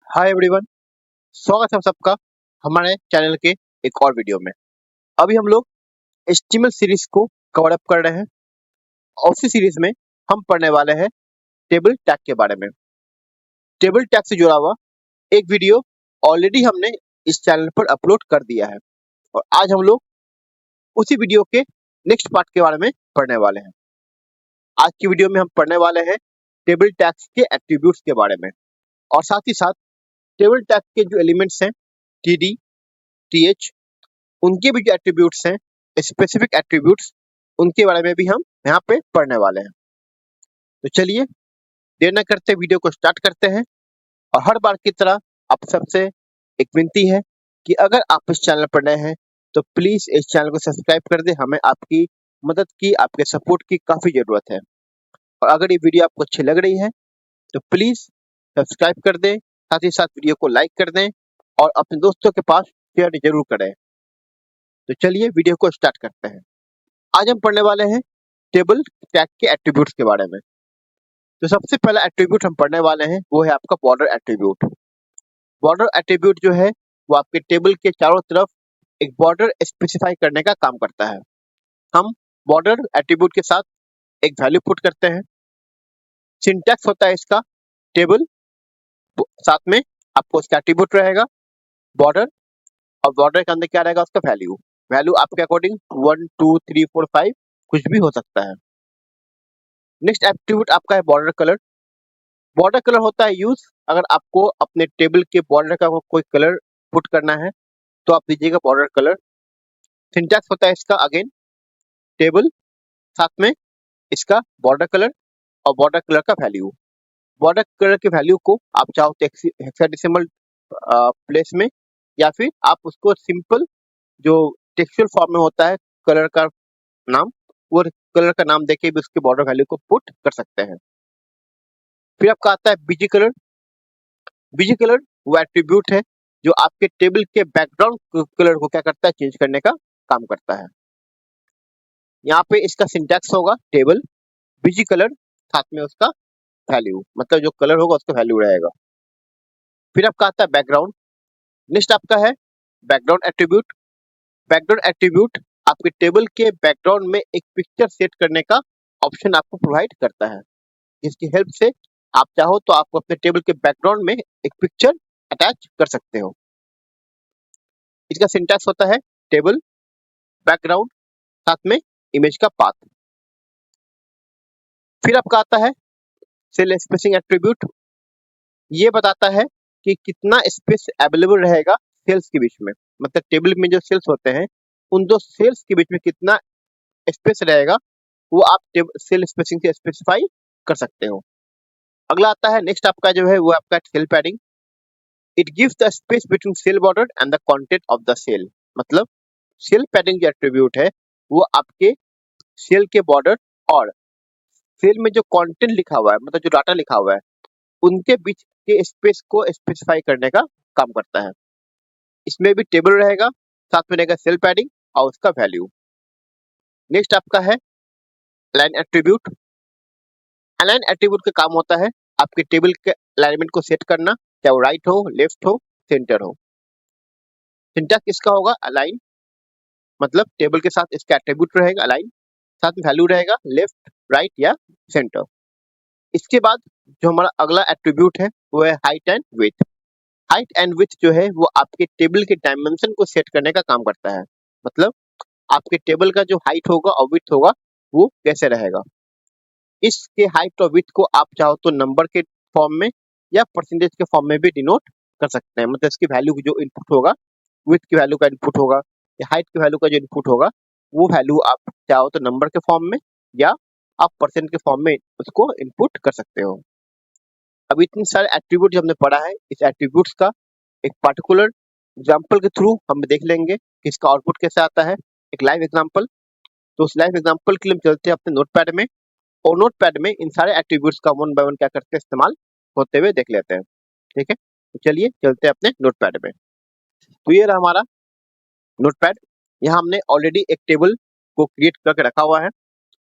Hi everyone, स्वागत है आप सबका हमारे चैनल के एक और वीडियो में। अभी हम लोग HTML सीरीज को कवर अप कर रहे हैं और उसी सीरीज में हम पढ़ने वाले हैं टेबल टैग के बारे में। टेबल टैग से जुड़ा हुआ एक वीडियो ऑलरेडी हमने इस चैनल पर अपलोड कर दिया है और आज हम लोग उसी वीडियो के नेक्स्ट पार्ट के बारे में पढ़ने वाले हैं। आज की वीडियो में हम पढ़ने वाले हैं टेबल टैग्स के एट्रीब्यूट्स के बारे में और साथ ही साथ टेबल टैग के जो एलिमेंट्स हैं TD, TH, उनके भी जो एट्रीब्यूट्स हैं, स्पेसिफिक एट्रीब्यूट्स, उनके बारे में भी हम यहाँ पे पढ़ने वाले हैं। तो चलिए देर न करते वीडियो को स्टार्ट करते हैं और हर बार की तरह आप सबसे एक विनती है कि अगर आप इस चैनल पर नए हैं तो प्लीज इस चैनल को सब्सक्राइब कर दें। हमें आपकी मदद की, आपके सपोर्ट की काफी जरूरत है और अगर ये वीडियो आपको अच्छी लग रही है तो प्लीज सब्सक्राइब कर दें, साथ ही साथ वीडियो को लाइक कर दें और अपने दोस्तों के पास शेयर जरूर करें। तो चलिए वीडियो को स्टार्ट करते हैं। आज हम पढ़ने वाले हैं टेबल टैग के एट्रीब्यूट्स के बारे में। तो सबसे पहला एट्रीब्यूट हम पढ़ने वाले हैं वो है आपका बॉर्डर एट्रीब्यूट। बॉर्डर एट्रीब्यूट जो है वो आपके टेबल के चारों तरफ एक बॉर्डर स्पेसिफाई करने का काम करता है। हम बॉर्डर एट्रीब्यूट के साथ एक वैल्यू पुट करते हैं। सिंटैक्स होता है इसका टेबल, साथ में आपको इसका एट्रीब्यूट रहेगा बॉर्डर और बॉर्डर के अंदर क्या रहेगा उसका वैल्यू। वैल्यू आपके अकॉर्डिंग 1 2 3 4 5 कुछ भी हो सकता है। नेक्स्ट एट्रीब्यूट आपका है बॉर्डर कलर। बॉर्डर कलर होता है यूज अगर आपको अपने टेबल के बॉर्डर का कोई कलर पुट करना है तो आप दीजिएगा बॉर्डर कलर। सिंटैक्स होता है इसका अगेन टेबल, साथ में इसका बॉर्डर कलर और बॉर्डर कलर का वैल्यू। बॉर्डर कलर के वैल्यू को आप चाहो तो हेक्साडेसिमल प्लेस में या फिर आप उसको सिंपल जो टेक्सचुअल फॉर्म में होता है कलर का नाम, वो कलर का नाम देके भी उसके बॉर्डर वैल्यू को पुट कर सकते हैं। फिर आपका आता है बीजी कलर। बीजी कलर वो एट्रीब्यूट है जो आपके टेबल के बैकग्राउंड कलर को क्या करता है, चेंज करने का काम करता है। यहाँ पे इसका सिंटैक्स होगा टेबल बीजी कलर, साथ में उसका वैल्यू, मतलब जो कलर होगा उसका वैल्यू रहेगा। फिर आपका आता है बैकग्राउंड। नेक्स्ट आपका है बैकग्राउंड एट्रीब्यूट। बैकग्राउंड एट्रीब्यूट आपके टेबल के बैकग्राउंड में एक पिक्चर सेट करने का ऑप्शन आपको प्रोवाइड करता है, जिसकी हेल्प से आप चाहो तो आप अपने टेबल के बैकग्राउंड में एक पिक्चर अटैच कर सकते हो। इसका सिंटैक्स होता है टेबल बैकग्राउंड, साथ में इमेज का पाथ। फिर आपका आता है सेल स्पेसिंग एट्रीब्यूट। ये बताता है कि कितना स्पेस अवेलेबल रहेगा सेल्स के बीच में, मतलब टेबल में जो सेल्स होते हैं उन दो सेल्स के बीच में कितना स्पेस रहेगा वो आप सेल स्पेसिंग से स्पेसिफाई कर सकते हो। अगला आता है नेक्स्ट आपका जो है वो आपका cell padding. It gives the space between cell border and the content of the cell. मतलब सेल पैडिंग जो एट्रीब्यूट है वो आपके सेल के बॉर्डर और सेल में जो कंटेंट लिखा हुआ है, मतलब जो डाटा लिखा हुआ है, उनके बीच के स्पेस को स्पेसिफाई करने का काम करता है। इसमें भी टेबल रहेगा, साथ में रहेगा सेल पैडिंग और उसका वैल्यू। नेक्स्ट आपका है अलाइन एट्रीब्यूट। अलाइन एट्रीब्यूट का काम होता है आपके टेबल के अलाइनमेंट को सेट करना, चाहे वो राइट हो, लेफ्ट हो, सेंटर हो। सिंटैक्स इसका होगा अलाइन, मतलब टेबल के साथ इसका एट्रीब्यूट रहेगा अलाइन, साथ में वैल्यू रहेगा लेफ्ट, राइट या सेंटर। इसके बाद जो हमारा अगला एट्रीब्यूट है वो है height and width. Height and width जो है वो आपके टेबल के डायमेंशन को सेट करने का काम करता है, मतलब आपके टेबल का जो हाइट होगा और विड्थ होगा वो कैसे रहेगा। इसके हाइट और विड्थ को आप चाहो तो नंबर के फॉर्म में या परसेंटेज के फॉर्म में भी डिनोट कर सकते हैं, मतलब इसकी वैल्यू जो इनपुट होगा, विड्थ की वैल्यू का इनपुट होगा या हाइट की वैल्यू का जो इनपुट होगा वो वैल्यू आप चाहो तो नंबर के फॉर्म में या आप परसेंट के फॉर्म में उसको इनपुट कर सकते हो। अब इतने सारे एट्रीब्यूट जो हमने पढ़ा है, इस एट्रीब्यूट्स का एक पर्टिकुलर एग्जाम्पल के थ्रू हम देख लेंगे कि इसका आउटपुट कैसे आता है, एक लाइव एग्जाम्पल। तो उस लाइव एग्जाम्पल के लिए हम चलते हैं अपने नोटपैड में और नोटपैड में इन सारे एट्रीब्यूट्स का वन बाय वन क्या करते हैं इस्तेमाल होते हुए देख लेते हैं। ठीक है, तो चलिए चलते हैं अपने नोटपैड में। तो ये रहा हमारा नोटपैड। यहाँ हमने ऑलरेडी एक टेबल को क्रिएट करके रखा हुआ है।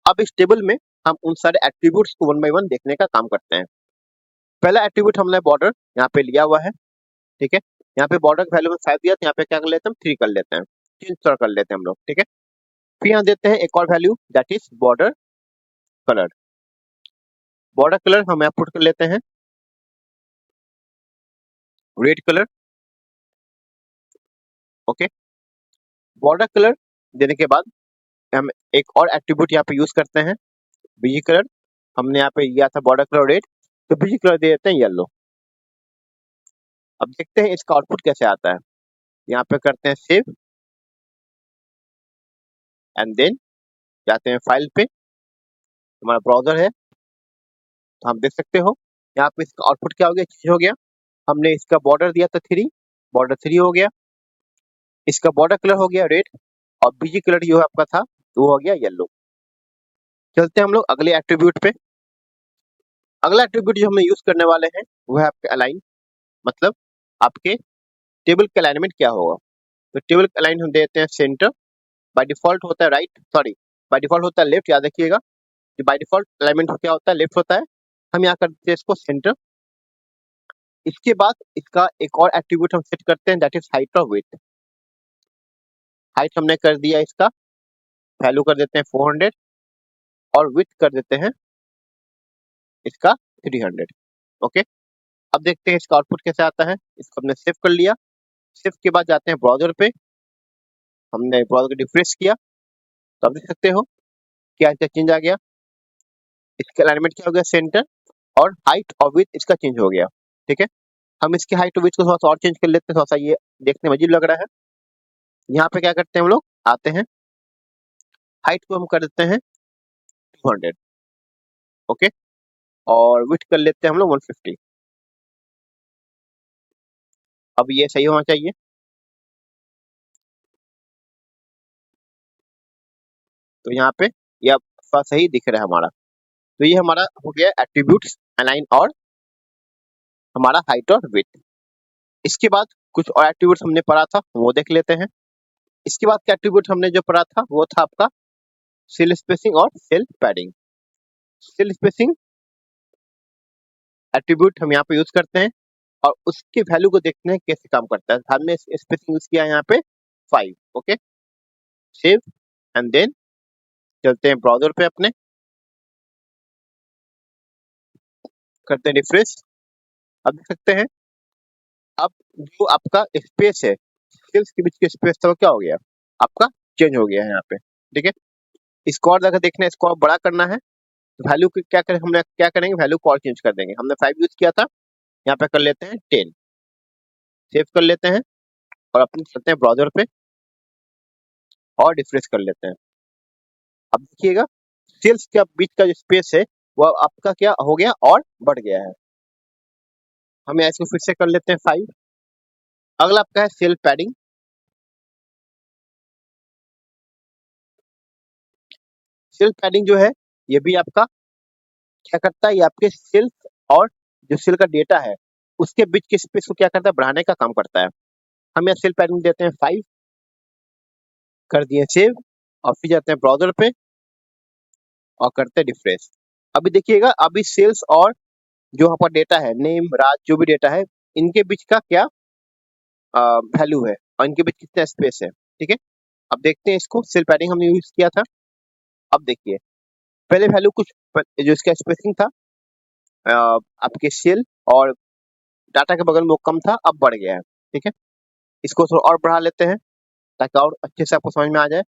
अब इस टेबल में हम उन सारे एट्रीब्यूट्स को वन बाय वन देखने का काम करते हैं। पहला एट्रीब्यूट हमने बॉर्डर यहाँ पे लिया हुआ है, ठीक है। यहाँ पे बॉर्डर का वैल्यू में 5 दिया, तो यहाँ पे क्या कर लेते हैं हम 3 कर लेते हैं, चेंज कर लेते हैं हम लोग, ठीक है। फिर यहाँ देते हैं एक और value that is border colour. Border colour हम यहाँ पुट कर लेते हैं red colour, okay. Border colour देने के बाद हम एक और एट्रीब्यूट यहाँ पे यूज करते हैं बीजी कलर। हमने यहाँ पे लिया था बॉर्डर कलर रेड, तो बीजी कलर दे देते हैं येलो। अब देखते हैं इसका आउटपुट कैसे आता है। यहाँ पे करते हैं सेव एंड देन जाते हैं फाइल पे, हमारा ब्राउजर है, तो हम देख सकते हो यहाँ पे इसका आउटपुट क्या हो गया, चेंज हो गया। हमने इसका बॉर्डर दिया था 3, बॉर्डर 3 हो गया, इसका बॉर्डर कलर हो गया रेड, और बीजी कलर जो आपका था वो हो गया येलो। चलते हैं हम लोग अगले एट्रीब्यूट पे। अगला एट्रीब्यूट जो हम यूज करने वाले हैं वो है आपके अलाइन, मतलब आपके टेबल का अलाइनमेंट क्या होगा। तो टेबल का अलाइन हम देते हैं सेंटर, बाय डिफॉल्ट होता है राइट, सॉरी बाय डिफॉल्ट होता है लेफ्ट, याद रखिएगा कि बाय डिफॉल्ट अलाइनमेंट क्या होता है, लेफ्ट होता है। हम यहाँ कर देते हैं इसको सेंटर। इसके बाद इसका एक और एट्रीब्यूट हम सेट करते हैं दैट इज हाइट और विड्थ। हाइट हमने कर दिया, इसका वैल्यू कर देते हैं 400 और विड्थ कर देते हैं इसका 300, ओके। अब देखते हैं इसका आउटपुट कैसे आता है। इसको हमने सेव कर लिया। सेव के बाद जाते हैं ब्राउजर पे, हमने ब्राउजर को रिफ्रेश किया, तो आप देख सकते हो क्या इसका चेंज आ गया। इसका अलाइनमेंट क्या हो गया, सेंटर, और हाइट और विड्थ इसका चेंज हो गया, ठीक है। हम इसके हाइट और विड्थ को थोड़ा सा और चेंज कर लेते हैं, थोड़ा सा ये देखने में अजीब लग रहा है। यहाँ पे क्या करते हैं हम लोग, आते हैं हाइट को हम कर देते हैं 200, ओके, और विड्थ कर लेते हैं हम लोग 150। अब ये सही होना चाहिए। तो यहाँ पे ये अब थोड़ा सही दिख रहा है हमारा। तो ये हमारा हो गया एट्रीब्यूट्स, अलाइन और हमारा हाइट और विड्थ। इसके बाद कुछ और एट्रीब्यूट्स हमने पढ़ा था वो देख लेते हैं। इसके बाद का एट्रीब्यूट हमने जो पढ़ा था वो था आपका सेल स्पेसिंग और cell padding. Cell spacing attribute हम यहाँ पे यूज करते हैं और उसके वैल्यू को देखते हैं कैसे काम करता है। हमने स्पेसिंग यूज किया यहाँ पे 5, ओके। सेव एंड देन चलते हैं ब्राउजर पे अपने, करते हैं रिफ्रेश। अब देख सकते हैं अब जो आपका स्पेस है, सेल्स के बीच के स्पेस था वो क्या हो गया, आपका चेंज हो गया है यहाँ पे, ठीक है। इसको और जगह देखना है, इसको और बड़ा करना है, वैल्यू क्या करें, हमने क्या करेंगे, वैल्यू को और चेंज कर देंगे। हमने 5 यूज किया था, यहाँ पे कर लेते हैं 10, सेव कर लेते हैं और अपने चलते हैं ब्राउजर पे और रिफ्रेश कर लेते हैं। अब देखिएगा सेल्स के बीच का जो स्पेस है वो आपका क्या हो गया और बढ़ गया है। हम इसको फिर से कर लेते हैं 5। अगला आपका है सेल पैडिंग। सेल पैडिंग जो है ये भी आपका क्या करता है, ये आपके सेल्स और जो सेल का डेटा है उसके बीच के स्पेस को क्या करता है, बढ़ाने का काम करता है। हम यहाँ सेल पैडिंग देते हैं 5, कर दिए सेव और फिर जाते हैं ब्राउजर पे और करते हैं रिफ्रेश। अभी देखिएगा अभी सेल्स और जो आपका डेटा है, नेम राज जो भी डेटा है, इनके बीच का क्या वैल्यू है और इनके बीच कितना स्पेस है, ठीक है। अब देखते हैं इसको, सेल पैडिंग हमने यूज किया था। अब देखिए पहले वैल्यू कुछ जो इसका स्पेसिंग था आपके सेल और डाटा के बगल में वो कम था, अब बढ़ गया है, ठीक है। इसको थोड़ा और बढ़ा लेते हैं ताकि और अच्छे से आपको समझ में आ जाए।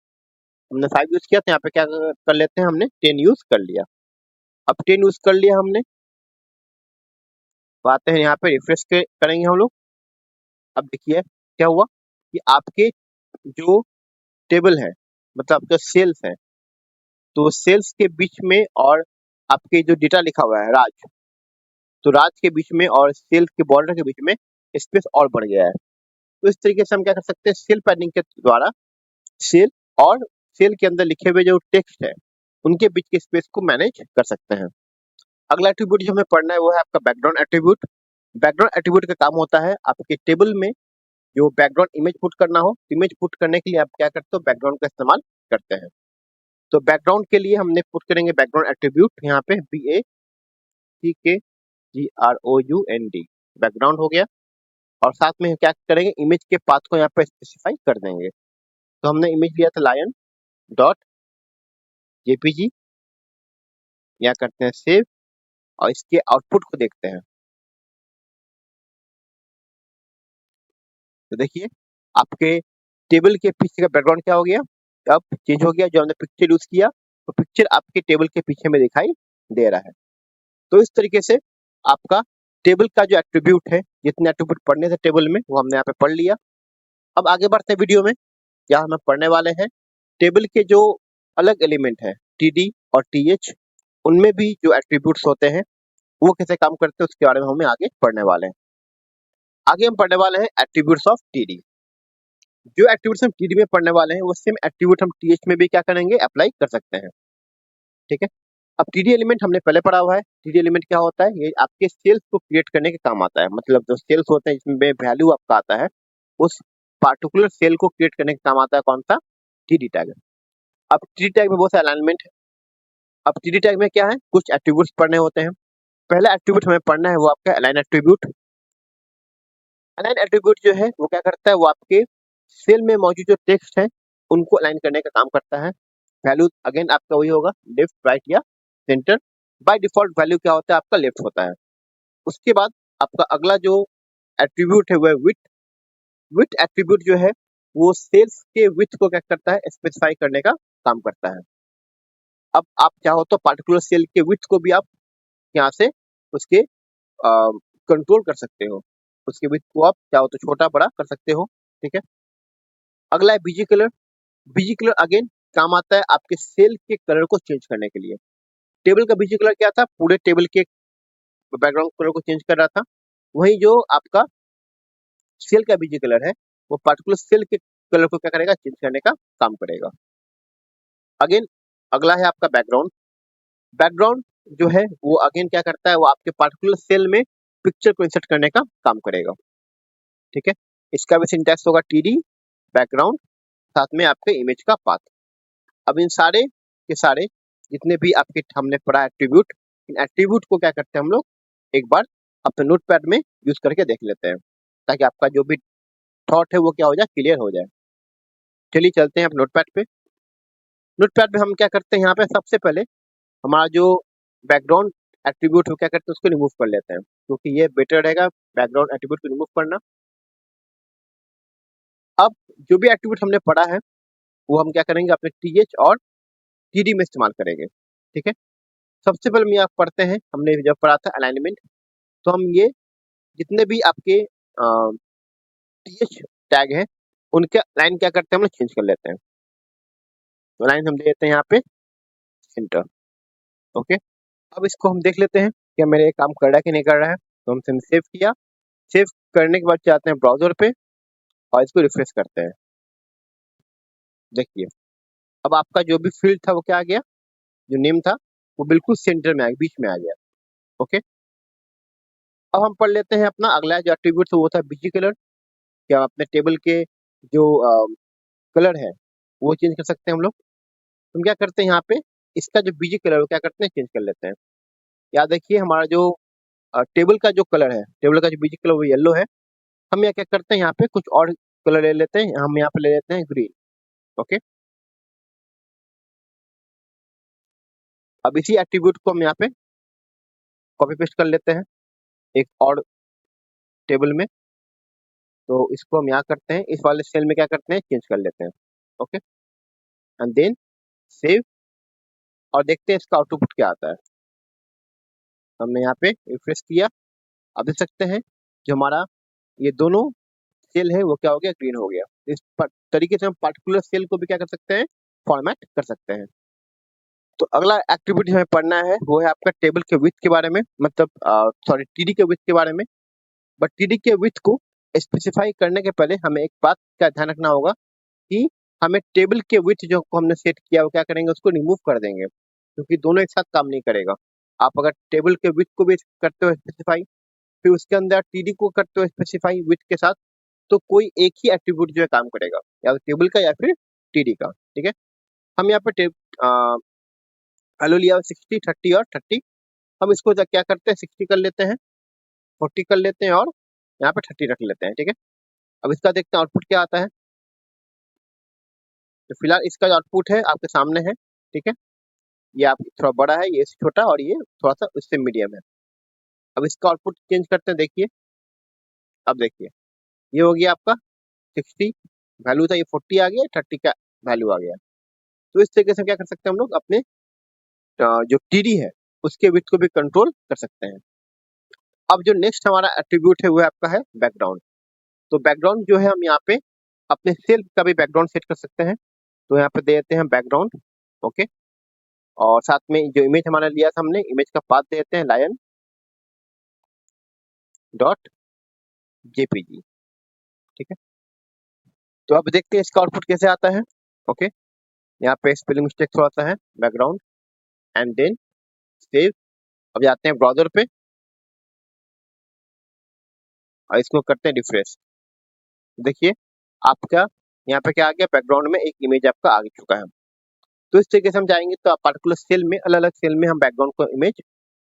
हमने 5 यूज किया था, यहाँ पे क्या कर लेते हैं, हमने 10 यूज कर लिया। अब 10 यूज कर लिया हमने, तो आते हैं यहाँ पे रिफ्रेश करेंगे हम लोग। अब देखिए क्या हुआ कि आपके जो टेबल है, मतलब आपका सेल्स है, तो सेल्स के बीच में और आपके जो डेटा लिखा हुआ है राज, तो राज के बीच में और सेल के बॉर्डर के बीच में स्पेस और बढ़ गया है। तो इस तरीके से हम क्या कर सकते हैं, सेल पैडिंग के द्वारा सेल और सेल के अंदर लिखे हुए जो टेक्स्ट है उनके बीच के स्पेस को मैनेज कर सकते हैं। अगला एट्रीब्यूट जो हमें पढ़ना है वो है आपका बैकग्राउंड एट्रीब्यूट। बैकग्राउंड एट्रीब्यूट का काम होता है आपके टेबल में जो बैकग्राउंड इमेज पुट करना हो, इमेज पुट करने के लिए आप क्या करते हो, बैकग्राउंड का इस्तेमाल करते हैं। तो बैकग्राउंड के लिए हमने पुट करेंगे बैकग्राउंड एट्रीब्यूट यहाँ पे BACK GROUND बैकग्राउंड हो गया। और साथ में क्या करेंगे, इमेज के पाथ को यहाँ पे स्पेसिफाई कर देंगे। तो हमने इमेज लिया था लायन डॉट जेपीजी, यहाँ करते हैं सेव और इसके आउटपुट को देखते हैं। तो देखिए आपके टेबल के पीछे का बैकग्राउंड क्या हो गया, अब चेंज हो गया। जो हमने पिक्चर यूज किया तो पिक्चर आपके टेबल के पीछे में दिखाई दे रहा है। तो इस तरीके से आपका टेबल का जो एट्रीब्यूट है, जितने एट्रीब्यूट पढ़ने थे टेबल में वो हमने यहाँ पे पढ़ लिया। अब आगे बढ़ते हैं वीडियो में, यहाँ हम पढ़ने वाले हैं टेबल के जो अलग एलिमेंट है टीडी और टीएच, उनमें भी जो एट्रीब्यूट्स होते हैं वो कैसे काम करते हैं उसके बारे में हमें आगे पढ़ने वाले हैं। आगे हम पढ़ने वाले हैं एट्रीब्यूट्स ऑफ टीडी। जो एट्रीब्यूट्स हम टीडी में पढ़ने वाले हैं वो सेम एट्रीब्यूट हम टीएच में भी क्या करेंगे, अप्लाई कर सकते हैं। ठीक है, अब टीडी एलिमेंट हमने पहले पढ़ा हुआ है। टीडी एलिमेंट क्या होता है, ये आपके सेल्स को क्रिएट करने के काम आता है। मतलब जो सेल्स होते हैं जिसमें वैल्यू आपका आता है, उस पार्टिकुलर सेल को क्रिएट करने का काम आता है कौन सा, टीडी टैग। अब टीडी टैग में बहुत सारे अलाइनमेंट है। अब टीडी टैग में क्या है, कुछ एट्रीब्यूट्स पढ़ने होते हैं। पहला एट्रीब्यूट हमें पढ़ना है वो आपका अलाइन एट्रीब्यूट। अलाइन एट्रीब्यूट जो है वो क्या करता है, वो आपके सेल में मौजूद जो टेक्स्ट है उनको अलाइन करने का काम करता है। वैल्यू अगेन आपका वही होगा, लेफ्ट राइट या सेंटर। बाय डिफॉल्ट वैल्यू क्या होता है, आपका लेफ्ट होता है। उसके बाद आपका अगला जो एट्रीब्यूट है वो है विड्थ। विड्थ एट्रीब्यूट जो है वो सेल्स के विड्थ को क्या करता है, स्पेसिफाई करने का काम करता है। अब आप चाहो तो पार्टिकुलर सेल के विड्थ को भी आप यहाँ से उसके कंट्रोल कर सकते हो। उसके विड्थ को आप चाहो तो छोटा बड़ा कर सकते हो। ठीक है, अगला है BG colour. BG colour again काम आता है आपके सेल के कलर को चेंज करने के लिए। टेबल का बीजी कलर क्या था, पूरे टेबल के बैकग्राउंड कलर को चेंज कर रहा था। वही जो आपका सेल का बीजी कलर है वो पार्टिकुलर सेल के कलर को क्या करेगा, चेंज करने का काम करेगा। अगेन अगला है आपका बैकग्राउंड। बैकग्राउंड जो है वो अगेन क्या करता है, वो आपके पार्टिकुलर सेल में पिक्चर को इंसर्ट करने का काम करेगा। ठीक है, इसका भी सिंटैक्स होगा टीडी बैकग्राउंड साथ में आपके इमेज का पाथ। अब इन सारे के सारे जितने भी आपके हमने पढ़ा एट्रीब्यूट, इन एट्रीब्यूट को क्या करते हैं हम लोग एक बार अपने नोटपैड में यूज करके देख लेते हैं, ताकि आपका जो भी थॉट है वो क्या हो जाए, क्लियर हो जाए। चलिए चलते हैं आप नोटपैड पे। नोटपैड पे हम क्या करते हैं, यहाँ पे सबसे पहले हमारा जो बैकग्राउंड एट्रीब्यूट है क्या करते हैं, उसको रिमूव कर लेते हैं, क्योंकि ये बेटर रहेगा बैकग्राउंड एट्रीब्यूट को रिमूव करना। अब जो भी एट्रीब्यूट हमने पढ़ा है वो हम क्या करेंगे, अपने टीएच और टीडी में इस्तेमाल करेंगे। ठीक है, सबसे पहले हम यहाँ पढ़ते हैं, हमने जब पढ़ा था अलाइनमेंट, तो हम ये जितने भी आपके टीएच टैग है उनके लाइन क्या करते हैं, हम लोग चेंज कर लेते हैं। तो लाइन हम दे देते हैं यहाँ पे सेंटर। ओके, अब इसको हम देख लेते हैं कि मेरे ये काम कर रहा है कि नहीं कर रहा है। तो हमने सेव किया। सेव करने के बाद जाते हैं ब्राउजर पे और इसको रिफ्रेश करते हैं। देखिए अब आपका जो भी फील्ड था वो क्या आ गया, जो नेम था वो बिल्कुल सेंटर में आ गया, बीच में आ गया। ओके, अब हम पढ़ लेते हैं अपना अगला जो एट्रीब्यूट था वो था बीजी कलर। क्या अपने टेबल के जो कलर है वो चेंज कर सकते हैं हम लोग। हम क्या करते हैं, यहाँ पे इसका जो बीजी कलर है वो क्या करते हैं, चेंज कर लेते हैं। याद रखिए हमारा जो टेबल का जो कलर है, टेबल का जो बीजी कलर वो येलो है। हम यहाँ क्या करते हैं, यहाँ पे कुछ और कलर ले लेते हैं, हम यहाँ पे ले लेते हैं ग्रीन। ओके, अब इसी एट्रीब्यूट को हम यहाँ पे कॉपी पेस्ट कर लेते हैं एक और टेबल में। तो इसको हम यहाँ करते हैं, इस वाले सेल में क्या करते हैं, चेंज कर लेते हैं। ओके, एंड देन सेव और देखते हैं इसका आउटपुट क्या आता है। हमने यहाँ पे रिफ्रेश किया, अब देख सकते हैं जो हमारा ये दोनों सेल है वो क्या हो गया, ग्रीन हो गया। इस तरीके से हम पार्टिकुलर सेल को भी क्या कर सकते हैं, फॉर्मेट कर सकते हैं। तो अगला एक्टिविटी हमें पढ़ना है वो है आपका टेबल के विड्थ के बारे में, मतलब सॉरी टीडी के विड्थ के बारे में। बट टीडी के विड्थ को स्पेसिफाई करने के पहले हमें एक बात का ध्यान रखना होगा कि हमें टेबल के विड्थ जो हमने सेट किया वो क्या करेंगे, उसको रिमूव कर देंगे, क्योंकि दोनों एक साथ काम नहीं करेगा। आप अगर टेबल के विड्थ को भी करते हो स्पेसिफाई, फिर उसके अंदर टीडी को करते हो स्पेसिफाई विड्थ के साथ, तो कोई एक ही एट्रीब्यूट जो है काम करेगा, या तो टेबल का या फिर टीडी का। ठीक है, हम यहाँ पे वैल्यू लिया 60, 30 और 30। हम इसको क्या करते हैं 60 कर लेते हैं, 40 कर लेते हैं और यहाँ पे 30 रख लेते हैं। ठीक है, अब इसका देखते हैं आउटपुट क्या आता है। तो फिलहाल इसका जो आउटपुट है आपके सामने है। ठीक है, ये आप थोड़ा बड़ा है, ये छोटा और ये थोड़ा सा उससे मीडियम है। अब इसका आउटपुट चेंज करते हैं, देखिए अब देखिए ये हो गया आपका 60 वैल्यू था, ये 40 आ गया, 30 का वैल्यू आ गया। तो इस तरीके से क्या कर सकते हैं हम लोग अपने जो टीडी है उसके बिट को भी कंट्रोल कर सकते हैं। अब जो नेक्स्ट हमारा एट्रीब्यूट है वो आपका है बैकग्राउंड। तो बैकग्राउंड जो है हम यहाँ पे अपने सेल्फ का भी बैकग्राउंड सेट कर सकते हैं। तो यहाँ पे दे देते हैं बैकग्राउंड। ओके, और साथ में जो इमेज हमारा लिया था हमने, इमेज का पाथ देते हैं lion डॉट जेपीजी। ठीक है, तो अब देखते हैं इसका आउटपुट कैसे आता है। ओके, यहाँ पे स्पेलिंग मिस्टेक थोड़ा सा है, बैकग्राउंड एंड देन सेव। अब जाते हैं ब्राउजर पे और इसको करते हैं रिफ्रेश। देखिए आपका यहाँ पे क्या आ गया, बैकग्राउंड में एक इमेज आपका आ चुका है। तो इस तरीके से हम जाएंगे तो पर्टिकुलर सेल में, अलग अलग सेल में हम बैकग्राउंड को इमेज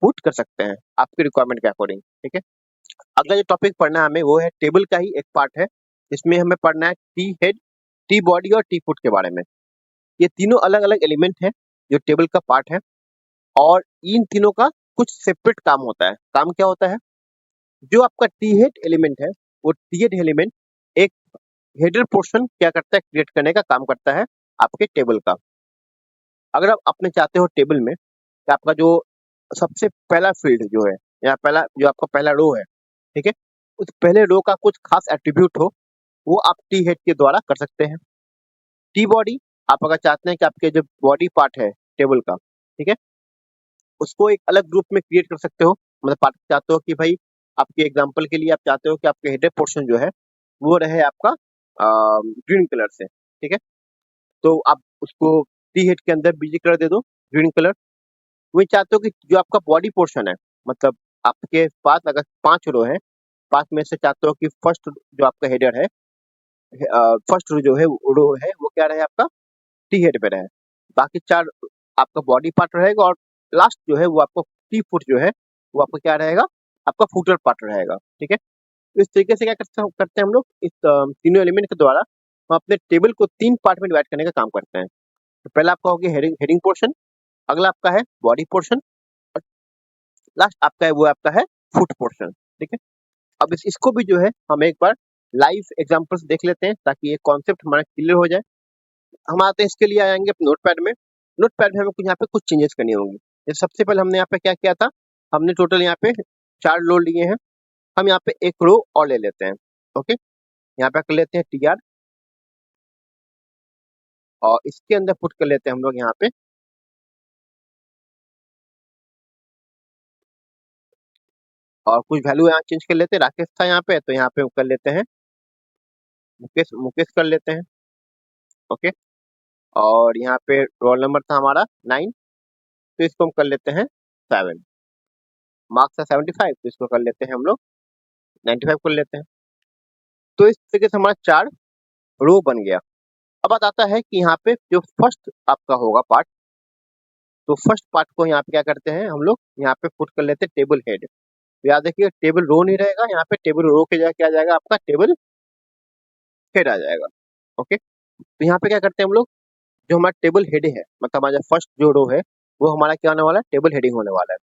पुट कर सकते हैं आपके रिक्वायरमेंट के अकॉर्डिंग। ठीक है, अगला जो टॉपिक पढ़ना है हमें वो है टेबल का ही एक पार्ट है। इसमें हमें पढ़ना है टी हेड, टी बॉडी और टी फुट के बारे में। ये तीनों अलग अलग एलिमेंट है जो टेबल का पार्ट है, और इन तीनों का कुछ सेपरेट काम होता है। काम क्या होता है, जो आपका टी हेड एलिमेंट है वो टी हेड एलिमेंट एक हेडर पोर्शन क्या करता है, क्रिएट करने का काम करता है आपके टेबल का। अगर आप अपने चाहते हो टेबल में कि आपका जो सबसे पहला फील्ड जो है, या पहला जो आपका पहला रो है, ठीक है, उस पहले रो का कुछ खास एट्रीब्यूट हो, वो आप टी हेड के द्वारा कर सकते हैं। टी बॉडी, आप अगर चाहते हैं कि आपके जो बॉडी पार्ट है टेबल का, ठीक है, उसको एक अलग ग्रुप में क्रिएट कर सकते हो। मतलब पार्ट चाहते हो कि भाई आपके एग्जांपल के लिए आप चाहते हो कि आपके हेडर पोर्शन जो है वो रहे आपका ग्रीन कलर से। ठीक है, तो आप उसको टी हेड के अंदर बीजी कलर दे दो, ग्रीन कलर। वही चाहते हो कि जो आपका बॉडी पोर्शन है, मतलब आपके पास अगर 5 रो है, 5 में से चाहते हो कि फर्स्ट जो आपका हेडर है, फर्स्ट रो है वो क्या रहे आपका टी हेड पे रहे, बाकी 4 आपका बॉडी पार्ट रहेगा, और लास्ट जो है वो आपको टी फुट जो है वो आपका क्या रहेगा, आपका फुटर पार्ट रहेगा। ठीक है, तो इस तरीके से क्या करते हैं हम लोग इस तीनों एलिमेंट के द्वारा हम अपने टेबल को 3 पार्ट में डिवाइड करने का काम करते हैं। तो पहला आपका हो गया हेडिंग पोर्शन, अगला आपका है बॉडी पोर्शन, और लास्ट आपका है वो आपका है फुट पोर्शन। ठीक है, अब इसको भी जो है हम एक बार लाइव एग्जांपल्स देख लेते हैं ताकि ये कॉन्सेप्ट हमारा क्लियर हो जाए। हम आते हैं इसके लिए आएंगे अपने नोटपैड में। नोटपैड में हमें कुछ यहाँ पे कुछ चेंजेस करनी होंगी। जैसे सबसे पहले हमने यहाँ पे क्या किया था, हमने टोटल यहाँ पे 4 रो लिए हैं, हम यहाँ पे एक रो और ले लेते हैं। ओके, यहाँ पे कर लेते हैं टीआर, और इसके अंदर पुट कर लेते हैं हम लोग यहाँ पे और कुछ वैल्यू यहाँ चेंज कर लेते हैं। राकेश था यहाँ पे, तो यहाँ पे कर लेते हैं मुकेश, मुकेश कर लेते हैं। ओके, और यहाँ पे रोल नंबर था हमारा 9, तो इसको हम कर लेते हैं 7। मार्क्स था 75, तो इसको कर लेते हैं हम लोग 95 कर लेते हैं। तो इस तरीके से हमारा 4 रो बन गया। अब बात आता है कि यहाँ पे जो फर्स्ट आपका होगा पार्ट, तो फर्स्ट पार्ट को यहाँ पे क्या करते हैं हम लोग, यहाँ पे पुट कर लेते हैं टेबल हेड। तो याद रखिए टेबल रो नहीं रहेगा, यहाँ पे टेबल रो के जगह क्या आ जाएगा, आपका टेबल हेड आ जाएगा। ओके, तो यहाँ पे क्या करते हैं हम लोग, जो हमारा टेबल हेड है, मतलब हमारा फर्स्ट जो रो है वो हमारा क्या होने वाला है, टेबल हेडिंग होने वाला है।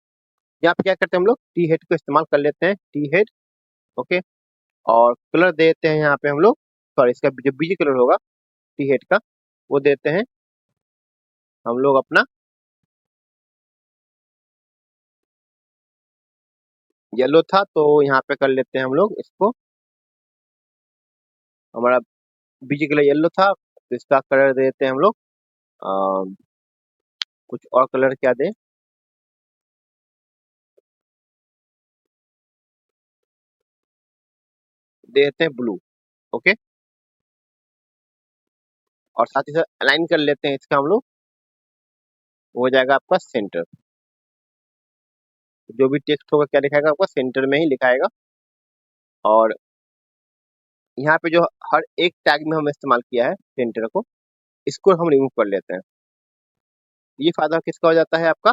यहाँ पे क्या करते हैं हम लोग, टी हेड को इस्तेमाल कर लेते हैं, टी हेड। ओके, और कलर देते हैं यहाँ पे हम लोग, सॉरी इसका जो बीजी कलर होगा टी हेड का वो देते हैं हम लोग अपना येलो था, तो यहाँ पे कर लेते हैं हम लोग इसको, हमारा बीजी कलर येलो था तो इसका कलर देते हैं हम लोग कुछ और कलर क्या दें, देते हैं ब्लू। ओके, और साथ ही साथ अलाइन कर लेते हैं इसका हम लोग, हो जाएगा आपका सेंटर। जो भी टेक्स्ट होगा क्या लिखाएगा, आपका सेंटर में ही लिखाएगा। और यहाँ पे जो हर एक टैग में हम इस्तेमाल किया है सेंटर को, इसको हम रिमूव कर लेते हैं। ये फायदा किसका हो जाता है, आपका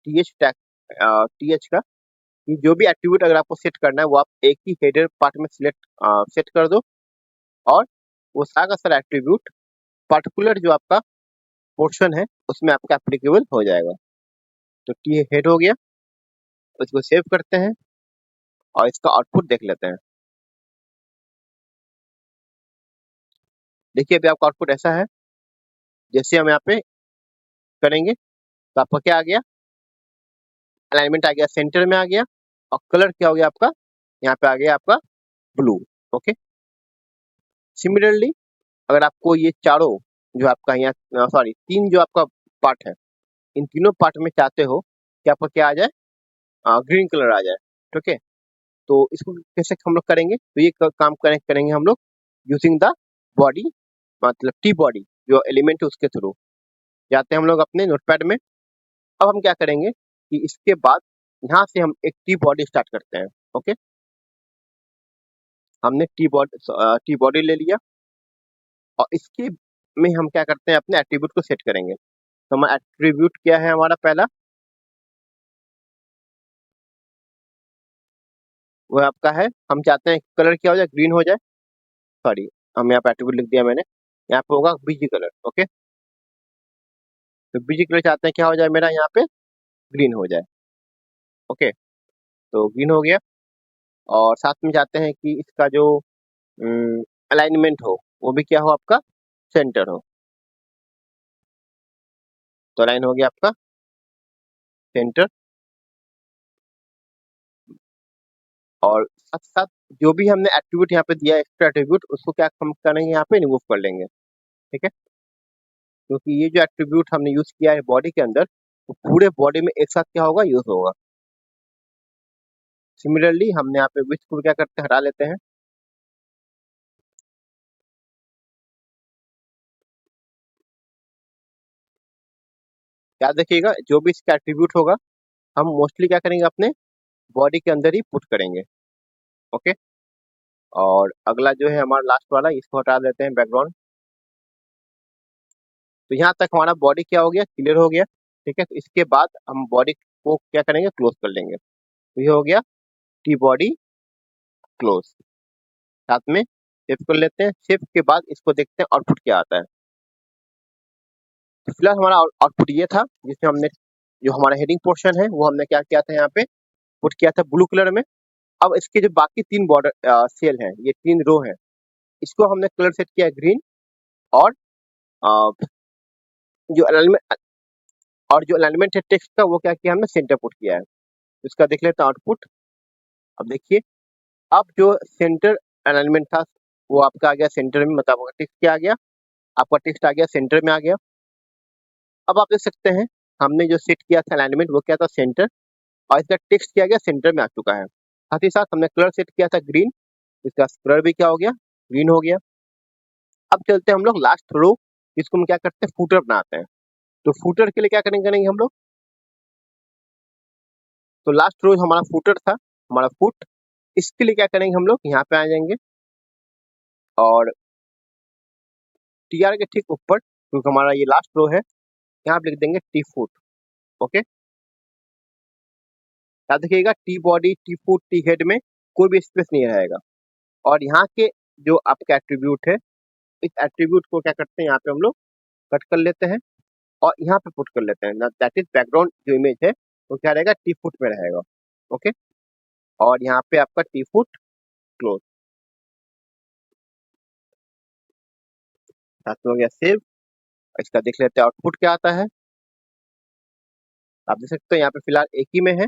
टीएच टैग TH का, कि जो भी एट्रीब्यूट अगर आपको सेट करना है वो आप एक ही हेडर पार्ट में सेट कर दो, और वो सारा का सारा एट्रीब्यूट पर्टिकुलर जो आपका पोर्शन है उसमें आपका एप्लीकेबल हो जाएगा। तो टी हेड हो गया, इसको सेव करते हैं और इसका आउटपुट देख लेते हैं। देखिए अभी आपका आउटपुट ऐसा है, जैसे हम यहाँ पे करेंगे तो आपका क्या आ गया, अलाइनमेंट आ गया, सेंटर में आ गया, और कलर क्या हो गया आपका, यहाँ पे आ गया आपका ब्लू। ओके, सिमिलरली अगर आपको ये चारों जो आपका यहाँ सॉरी तीन जो आपका पार्ट है, इन तीनों पार्ट में चाहते हो कि आपका क्या आ जाए, ग्रीन कलर आ जाए। ठीक है, तो इसको कैसे हम लोग करेंगे, तो ये काम करेंगे हम लोग यूजिंग द बॉडी, मतलब टी बॉडी जो एलिमेंट है उसके थ्रू जाते हैं हम लोग अपने नोटपैड में। अब हम क्या करेंगे कि इसके बाद यहाँ से हम एक टी बॉडी स्टार्ट करते हैं। ओके, हमने टी बॉडी ले लिया, और इसके में हम क्या करते हैं, अपने एट्रीब्यूट को सेट करेंगे। तो हमारा एट्रीब्यूट क्या है, हमारा पहला वो आपका है, हम चाहते हैं कलर क्या हो जाए, ग्रीन हो जाए। सॉरी, हम यहाँ पे एट्रीब्यूट लिख दिया मैंने, यहाँ पे होगा बीजी कलर। ओके, तो बीजी कलर चाहते हैं क्या हो जाए मेरा, यहाँ पे ग्रीन हो जाए। ओके, तो ग्रीन हो गया, और साथ में चाहते हैं कि इसका जो अलाइनमेंट हो वो भी क्या हो, आपका सेंटर हो। तो अलाइन हो गया आपका सेंटर, और साथ साथ जो भी हमने एट्रीब्यूट यहाँ पे दिया एक्स्ट्रा एट्रीब्यूट, उसको क्या हम करेंगे, यहाँ पे रिमूव कर लेंगे। ठीक है, क्योंकि ये जो एट्रीब्यूट हमने यूज किया है बॉडी के अंदर, तो पूरे बॉडी में एक साथ क्या होगा, यूज होगा। सिमिलरली हमने यहाँ पे विड्थ को क्या करते हैं, हटा लेते हैं। याद रखिएगा जो भी इसका एट्रीब्यूट होगा हम मोस्टली क्या करेंगे, अपने बॉडी के अंदर ही पुट करेंगे। ओके, और अगला जो है हमारा लास्ट वाला, इसको हटा देते हैं बैकग्राउंड। तो यहाँ तक हमारा बॉडी क्या हो गया, क्लियर हो गया। ठीक है, तो इसके बाद हम बॉडी को क्या करेंगे, क्लोज कर लेंगे। तो ये हो गया टी बॉडी क्लोज। साथ में सेव कर लेते हैं, सेव के बाद इसको देखते हैं आउटपुट क्या आता है। तो फिलहाल हमारा आउटपुट ये था, जिसमें हमने जो हमारा हेडिंग पोर्शन है वो हमने क्या किया था, यहाँ पे पुट किया था ब्लू कलर में। अब इसके जो बाकी तीन बॉर्डर सेल हैं, ये तीन रो हैं, इसको हमने कलर सेट किया है ग्रीन, और अ, जो अलाइनमेंट जो अलाइनमेंट है टेक्स्ट का वो क्या किया हमने, सेंटर पुट किया है। इसका देख लेते हैं आउटपुट। अब देखिए, अब जो सेंटर अलाइनमेंट था वो आपका आ गया सेंटर में, मतलब आपका टेक्स्ट क्या आ गया, आपका टेक्स्ट आ गया सेंटर में आ गया। अब आप देख सकते हैं हमने जो सेट किया था अलाइनमेंट वो क्या था, सेंटर, और इसका टेक्स्ट क्या गया, सेंटर में आ चुका है। साथ ही साथ हमने कलर सेट किया था ग्रीन, इसका कलर भी क्या हो गया, ग्रीन हो गया। अब चलते हैं हम लोग लास्ट रो, जिसको हम क्या करते हैं, फूटर बनाते हैं। तो फूटर के लिए क्या करेंगे हम लोग, तो लास्ट रो हमारा फूटर था, हमारा फुट, इसके लिए क्या करेंगे हम लोग, यहाँ पे आ जाएंगे, और टीआर के ठीक ऊपर, क्योंकि हमारा ये लास्ट रो है, यहाँ पे लिख देंगे टी फुट। ओके, याद रखिएगा T body, T foot, T head में कोई भी स्पेस नहीं रहेगा। और यहाँ के जो आपका एट्रीब्यूट है, इस एट्रीब्यूट को क्या करते हैं, यहाँ पे हम लोग कट कर लेते हैं, और यहाँ पे पुट कर लेते हैं। दैट इज बैकग्राउंड जो इमेज है वो क्या रहेगा, टी फुट में रहेगा। ओके, और यहाँ पे आपका टी फुट क्लोज। साथ में हो गया सेव। इसका देख लेते हैं आउटपुट क्या आता है। आप देख सकते हो यहाँ पे फिलहाल एक ही में है।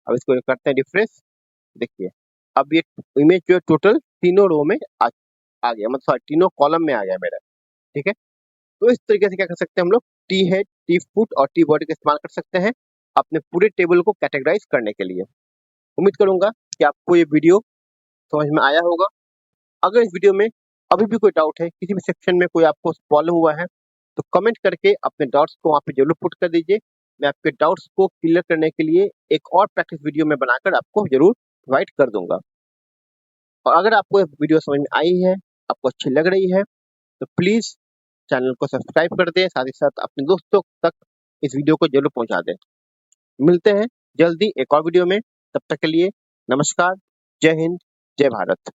अब इसको करते हैं रिफ्रेश। देखिए अब ये इमेज जो टोटल तीनों रो में आ गया, मतलब सॉरी तीनों कॉलम में आ गया मेरा। ठीक है, तो इस तरीके से क्या कर सकते हैं हम लोग, टी हेड, टी फुट और टी बॉडी का इस्तेमाल कर सकते हैं अपने पूरे टेबल को कैटेगराइज करने के लिए। उम्मीद करूंगा कि आपको ये वीडियो समझ में आया होगा। अगर इस वीडियो में अभी भी कोई डाउट है, किसी भी सेक्शन में कोई आपको प्रॉब्लम हुआ है, तो कमेंट करके अपने डाउट्स को वहाँ पे जरूर पुट कर दीजिए। मैं आपके डाउट्स को क्लियर करने के लिए एक और प्रैक्टिस वीडियो में बनाकर आपको जरूर प्रोवाइड कर दूंगा। और अगर आपको ये वीडियो समझ में आई है, आपको अच्छी लग रही है, तो प्लीज़ चैनल को सब्सक्राइब कर दें, साथ ही साथ अपने दोस्तों तक इस वीडियो को जरूर पहुंचा दें। मिलते हैं जल्दी एक और वीडियो में। तब तक के लिए नमस्कार, जय हिंद, जय भारत।